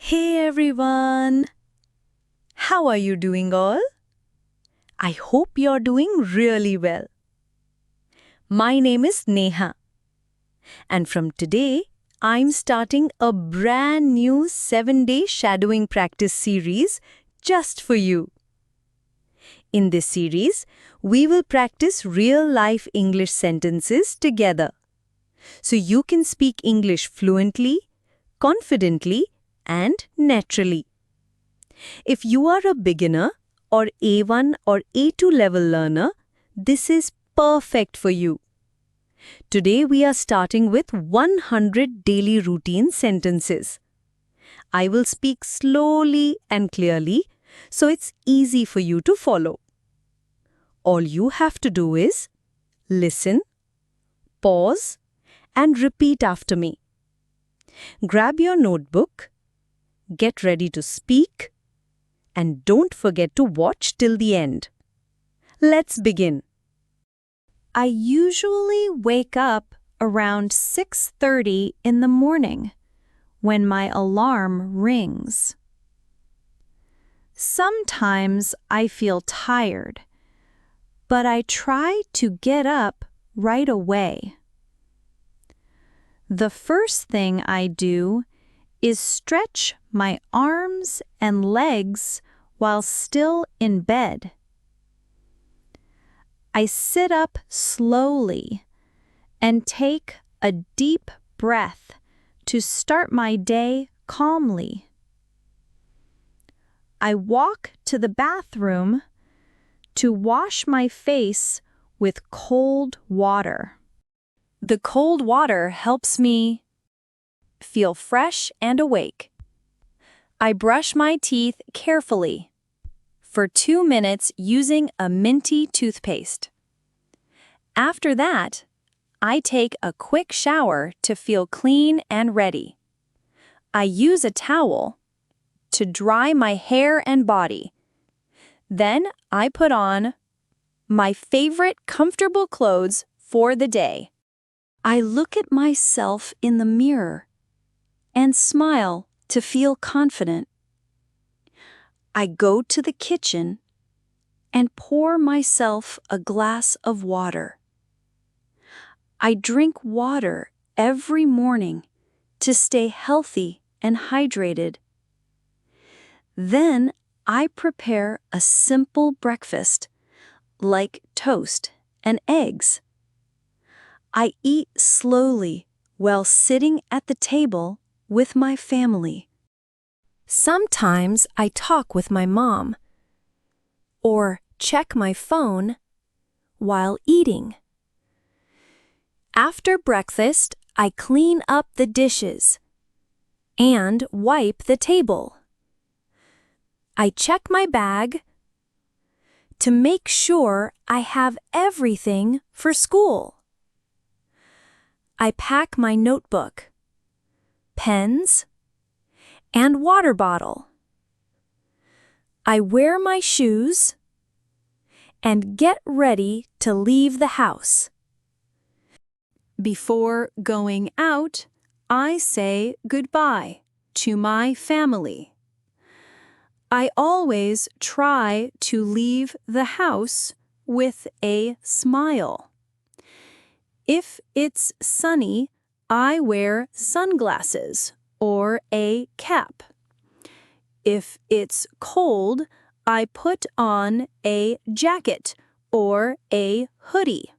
Hey everyone! How are you doing all? I hope you're doing really well. My name is Neha, and from today, I'm starting a brand new 7-day shadowing practice series just for you. In this series, we will practice real-life English sentences together, so you can speak English fluently, confidently, and naturally. If you are a beginner or A1 or A2 level learner, this is perfect for you. Today we are starting with 100 daily routine sentences. I will speak slowly and clearly so it's easy for you to follow. All you have to do is listen, pause, and repeat after me. Grab your notebook, get ready to speak, and don't forget to watch till the end. Let's begin. I usually wake up around 6:30 in the morning when my alarm rings. Sometimes I feel tired, but I try to get up right away. The first thing I do is stretch my arms and legs while still in bed. I sit up slowly and take a deep breath to start my day calmly. I walk to the bathroom to wash my face with cold water. The cold water helps me feel fresh and awake. I brush my teeth carefully for 2 minutes using a minty toothpaste. After that, I take a quick shower to feel clean and ready. I use a towel to dry my hair and body. Then I put on my favorite comfortable clothes for the day. I look at myself in the mirror and smile to feel confident. I go to the kitchen and pour myself a glass of water. I drink water every morning to stay healthy and hydrated. Then I prepare a simple breakfast like toast and eggs. I eat slowly while sitting at the table with my family. Sometimes I talk with my mom or check my phone while eating. After breakfast, I clean up the dishes and wipe the table. I check my bag to make sure I have everything for school. I pack my notebook, pens, and water bottle. I wear my shoes and get ready to leave the house. Before going out, I say goodbye to my family. I always try to leave the house with a smile. If it's sunny, I wear sunglasses or a cap. If it's cold, I put on a jacket or a hoodie.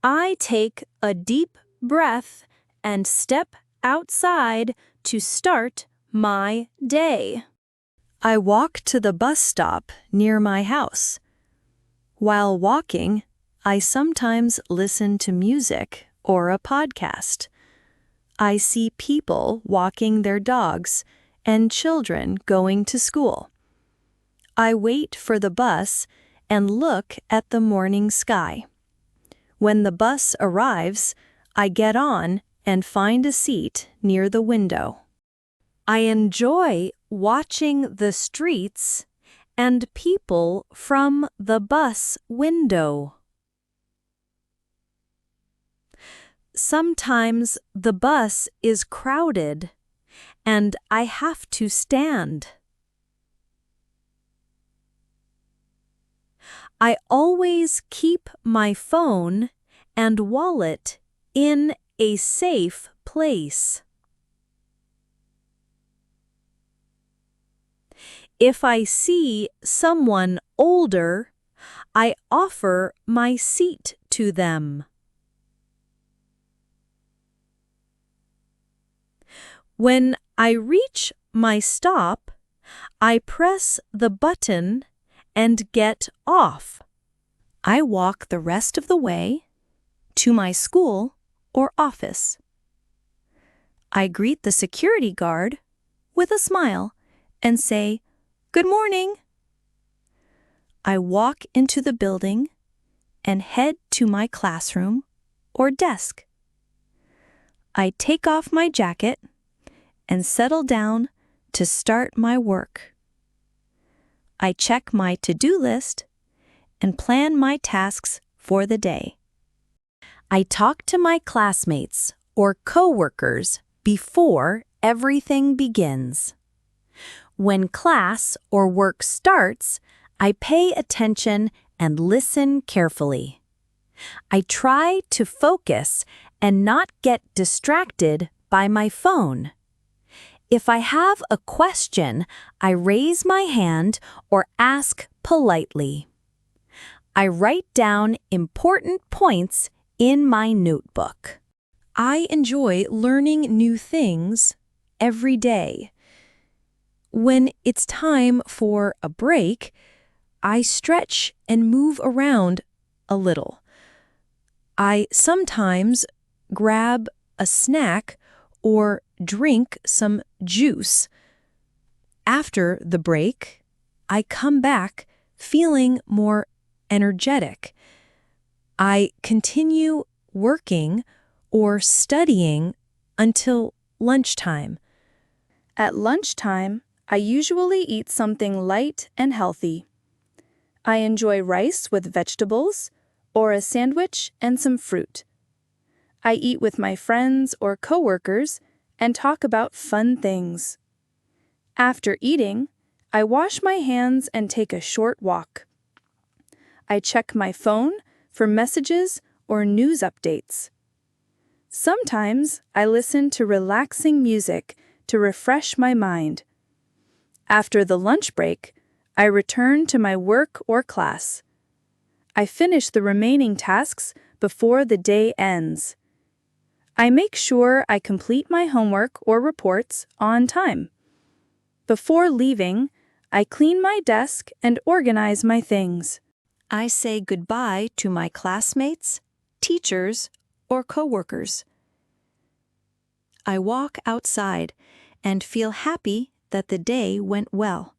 I take a deep breath and step outside to start my day. I walk to the bus stop near my house. While walking, I sometimes listen to music or a podcast. I see people walking their dogs and children going to school. I wait for the bus and look at the morning sky. When the bus arrives, I get on and find a seat near the window. I enjoy watching the streets and people from the bus window. Sometimes the bus is crowded and I have to stand. I always keep my phone and wallet in a safe place. If I see someone older, I offer my seat to them. When I reach my stop, I press the button and get off. I walk the rest of the way to my school or office. I greet the security guard with a smile and say, "Good morning." I walk into the building and head to my classroom or desk. I take off my jacket and settle down to start my work. I check my to-do list and plan my tasks for the day. I talk to my classmates or coworkers before everything begins. When class or work starts, I pay attention and listen carefully. I try to focus and not get distracted by my phone. If I have a question, I raise my hand or ask politely. I write down important points in my notebook. I enjoy learning new things every day. When it's time for a break, I stretch and move around a little. I sometimes grab a snack or drink some juice. After the break, I come back feeling more energetic. I continue working or studying until lunchtime. At lunchtime, I usually eat something light and healthy. I enjoy rice with vegetables or a sandwich and some fruit. I eat with my friends or coworkers and talk about fun things. After eating, I wash my hands and take a short walk. I check my phone for messages or news updates. Sometimes I listen to relaxing music to refresh my mind. After the lunch break, I return to my work or class. I finish the remaining tasks before the day ends. I make sure I complete my homework or reports on time. Before leaving, I clean my desk and organize my things. I say goodbye to my classmates, teachers, or coworkers. I walk outside and feel happy that the day went well.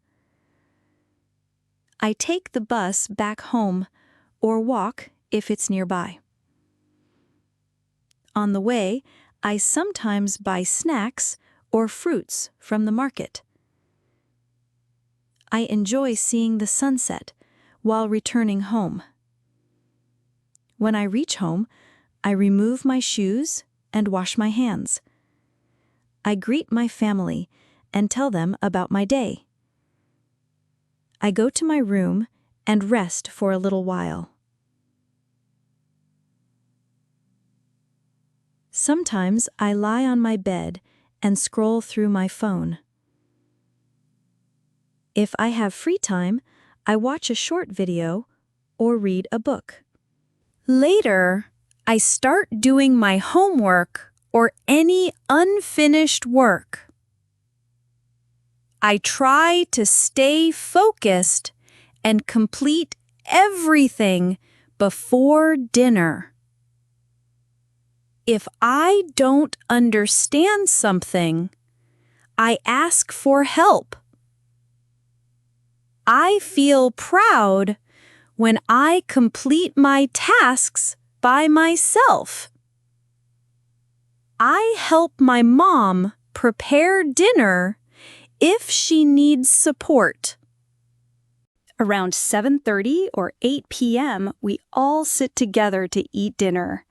I take the bus back home or walk if it's nearby. On the way, I sometimes buy snacks or fruits from the market. I enjoy seeing the sunset while returning home. When I reach home, I remove my shoes and wash my hands. I greet my family and tell them about my day. I go to my room and rest for a little while. Sometimes I lie on my bed and scroll through my phone. If I have free time, I watch a short video or read a book. Later, I start doing my homework or any unfinished work. I try to stay focused and complete everything before dinner. If I don't understand something, I ask for help. I feel proud when I complete my tasks by myself. I help my mom prepare dinner if she needs support. Around 7:30 or 8 p.m., we all sit together to eat dinner.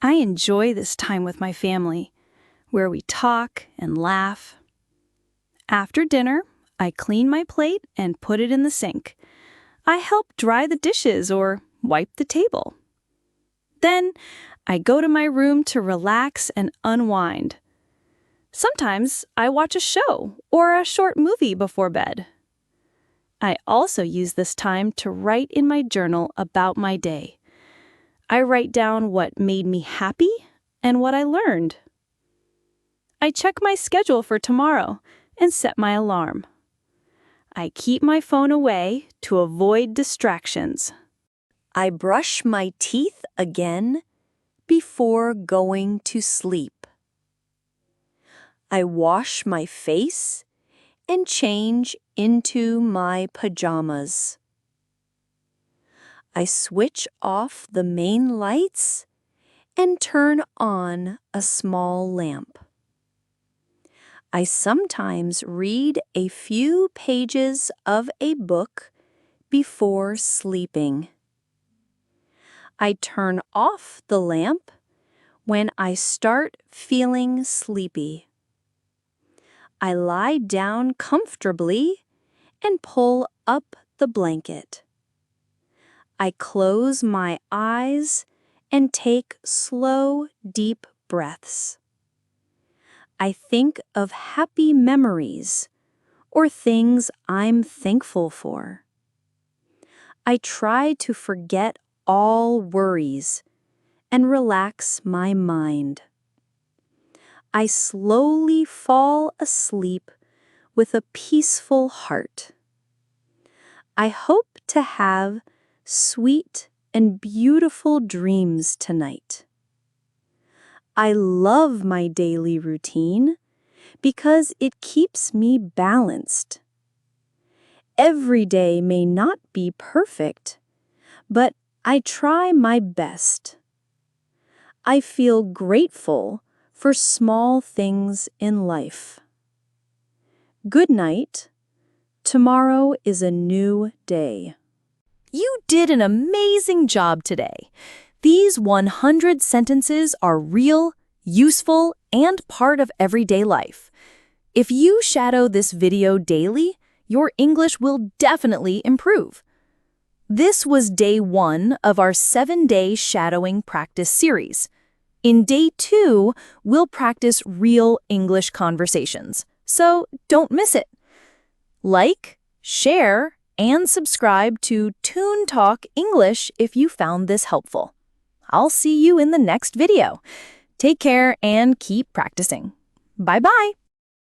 I enjoy this time with my family, where we talk and laugh. After dinner, I clean my plate and put it in the sink. I help dry the dishes or wipe the table. Then, I go to my room to relax and unwind. Sometimes I watch a show or a short movie before bed. I also use this time to write in my journal about my day. I write down what made me happy and what I learned. I check my schedule for tomorrow and set my alarm. I keep my phone away to avoid distractions. I brush my teeth again before going to sleep. I wash my face and change into my pajamas. I switch off the main lights and turn on a small lamp. I sometimes read a few pages of a book before sleeping. I turn off the lamp when I start feeling sleepy. I lie down comfortably and pull up the blanket. I close my eyes and take slow, deep breaths. I think of happy memories or things I'm thankful for. I try to forget all worries and relax my mind. I slowly fall asleep with a peaceful heart. I hope to have sweet and beautiful dreams tonight. I love my daily routine because it keeps me balanced. Every day may not be perfect, but I try my best. I feel grateful for small things in life. Good night. Tomorrow is a new day. You did an amazing job today. These 100 sentences are real, useful, and part of everyday life. If you shadow this video daily, your English will definitely improve. This was day 1 of our 7-day shadowing practice series. In day 2, we'll practice real English conversations, so don't miss it. Like, share, and subscribe to Toon Talk English if you found this helpful. I'll see you in the next video. Take care and keep practicing. Bye-bye.